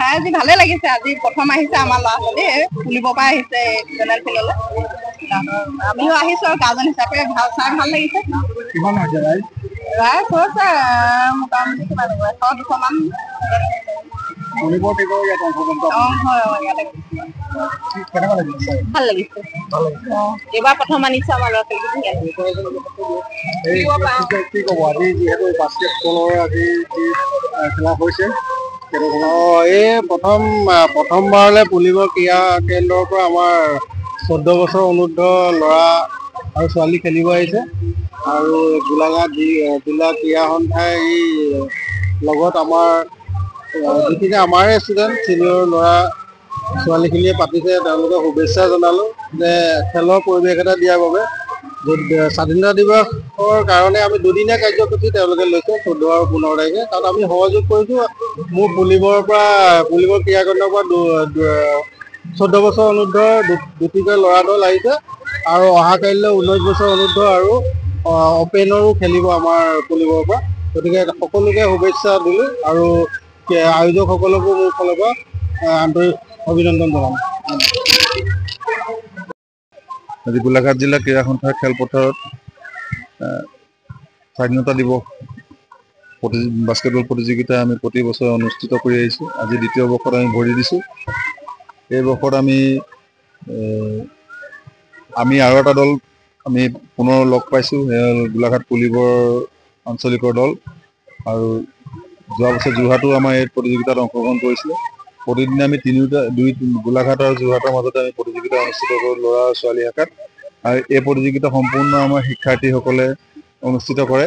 চাই আজি ভালে লাগিছে। আজি প্ৰথম আহিছে আমাৰ ল'ৰা ছোৱালী ফুলিবৰ পৰা আহিছে জেনেৰেল ফিল্ডলৈ। আমিও আহিছো আৰু গাৰ্জেন হিচাপে চাই ভাল লাগিছে। কিমান হৈছে ৰাইজ? ৰাইজ হৈছে মোটামুটি কিমান 100-200 মান। ভাল লাগিছে। এইবাৰ প্ৰথম আনিছে আমাৰ ল'ৰা ছোৱালী। কি ক'ব আজি যিহেতু বাস্কেটবলৰ আজি যি খেলা হৈছে? এই প্ৰথমবাৰলৈ পুলিবৰ ক্ৰীড়া কেন্দ্ৰৰ পৰা আমাৰ 14 বছৰ অনুৰ্ধ ল'ৰা আৰু ছোৱালী খেলিব আহিছে আৰু গোলাঘাট জিলা ক্ৰীড়া সন্থাই লগত আমাৰ যিখিনি আমাৰে ষ্টুডেণ্ট চিনিয়ৰ ল'ৰা ছোৱালীখিনিয়ে পাতিছে তেওঁলোকক শুভেচ্ছা জনালোঁ যে খেলৰ পৰিৱেশ এটা দিয়াৰ বাবে। স্বাধীনতা দিৱসৰ কাৰণে আমি দুদিনীয়া কাৰ্যসূচী তেওঁলোকে লৈছে 14 আৰু 15 তাৰিখে। তাত আমি সহযোগ কৰিছোঁ। মোৰ পুলিবৰ ক্ৰীড়া কেন্দ্ৰৰ পৰা 14 বছৰ অনুৰ্ধ দুটিকৈ ল'ৰা দল আহিছে আৰু অহাকালিলৈ 19 বছৰ অনুৰ্ধ আৰু অপেনৰো খেলিব আমাৰ পুলিবৰ পৰা। গতিকে সকলোকে শুভেচ্ছা দিলোঁ আৰু আয়োজকসকলকো মোৰ ফালৰ পৰা আন্তৰিক অভিনন্দন জনাম। আজি গোলাঘাট জিলা ক্ৰীড়া সন্থাৰ খেলপথাৰত স্বাধীনতা দিৱস বাস্কেটবল প্ৰতিযোগিতা আমি প্ৰতি বছৰে অনুষ্ঠিত কৰি আহিছোঁ। আজি দ্বিতীয় বৰ্ষত আমি ভৰি দিছোঁ। এই বৰ্ষত আমি আৰু এটা দল আমি পুনৰ লগ পাইছোঁ। গোলাঘাট পুলিবৰ আঞ্চলিকৰ দল আৰু যোৱা বছৰ যোৰহাটো আমাৰ এই প্ৰতিযোগিতাত অংশগ্ৰহণ কৰিছিলে। প্ৰতিদিনে আমি গোলাঘাট আৰু যোৰহাটৰ মাজতে আমি প্ৰতিযোগিতা অনুষ্ঠিত কৰোঁ ল'ৰা আৰু ছোৱালী শাখাত। আৰু এই প্ৰতিযোগিতা সম্পূৰ্ণ আমাৰ শিক্ষাৰ্থীসকলে অনুষ্ঠিত কৰে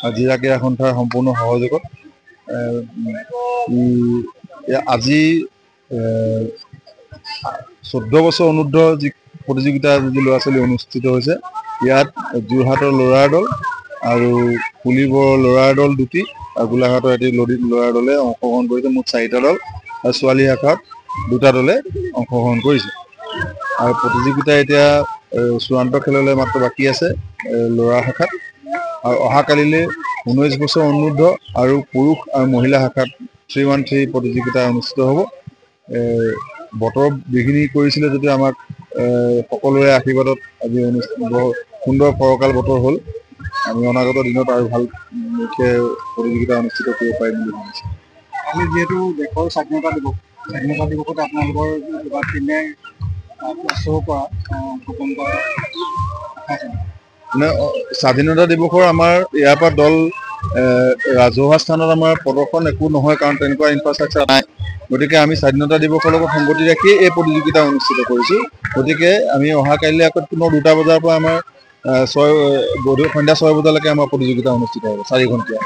আৰু জিলা ক্ৰীড়া সন্থাৰ সম্পূৰ্ণ সহযোগত। আজি 14 বছৰ অনুৰ্ধ যি প্ৰতিযোগিতা যি ল'ৰা ছোৱালী অনুষ্ঠিত হৈছে, ইয়াত যোৰহাটৰ ল'ৰাৰ দল আৰু পুলিবৰ ল'ৰাৰ দল দুটি আৰু গোলাঘাটৰ এটি ল'ৰাৰ দলে অংশগ্ৰহণ কৰিছে। মুঠ 4টা দল আৰু ছোৱালী শাখাত 2টা দলে অংশগ্ৰহণ কৰিছে। আৰু প্ৰতিযোগিতা এতিয়া চূড়ান্ত খেললৈ মাত্ৰ বাকী আছে ল'ৰা শাখাত। আৰু অহাকালিলৈ 19 বছৰ অনুৰ্ধ আৰু পুৰুষ আৰু মহিলা শাখাত 3-on-3 প্ৰতিযোগিতা অনুষ্ঠিত হ'ব। বতৰ বিঘিনি কৰিছিলে যদিও আমাক সকলোৰে আশীৰ্বাদত আজি সুন্দৰ ফৰকাল বতৰ হ'ল। আমি অনাগত দিনত আৰু ভালকৈ প্ৰতিযোগিতা অনুষ্ঠিত কৰিব পাৰিম বুলি ভাবিছোঁ। আমি যিহেতু দেশৰ স্বাধীনতা দিৱসত আপোনালোকৰ টিমে স্বাধীনতা দিৱসৰ আমাৰ ইয়াৰ পৰা দল ৰাজহুৱা স্থানত আমাৰ প্ৰদৰ্শন একো নহয়, কাৰণ তেনেকুৱা ইনফ্ৰাষ্ট্ৰাকচাৰ নাই। গতিকে আমি স্বাধীনতা দিৱসৰ লগত সংগতি ৰাখি এই প্ৰতিযোগিতা অনুষ্ঠিত কৰিছোঁ। গতিকে আমি অহাকালিলৈ আকৌ পুনৰ 2টা বজাৰ পৰা আমাৰ সন্ধ্যা 6 বজালৈকে আমাৰ প্ৰতিযোগিতা অনুষ্ঠিত হ'ব 4 ঘণ্টীয়া।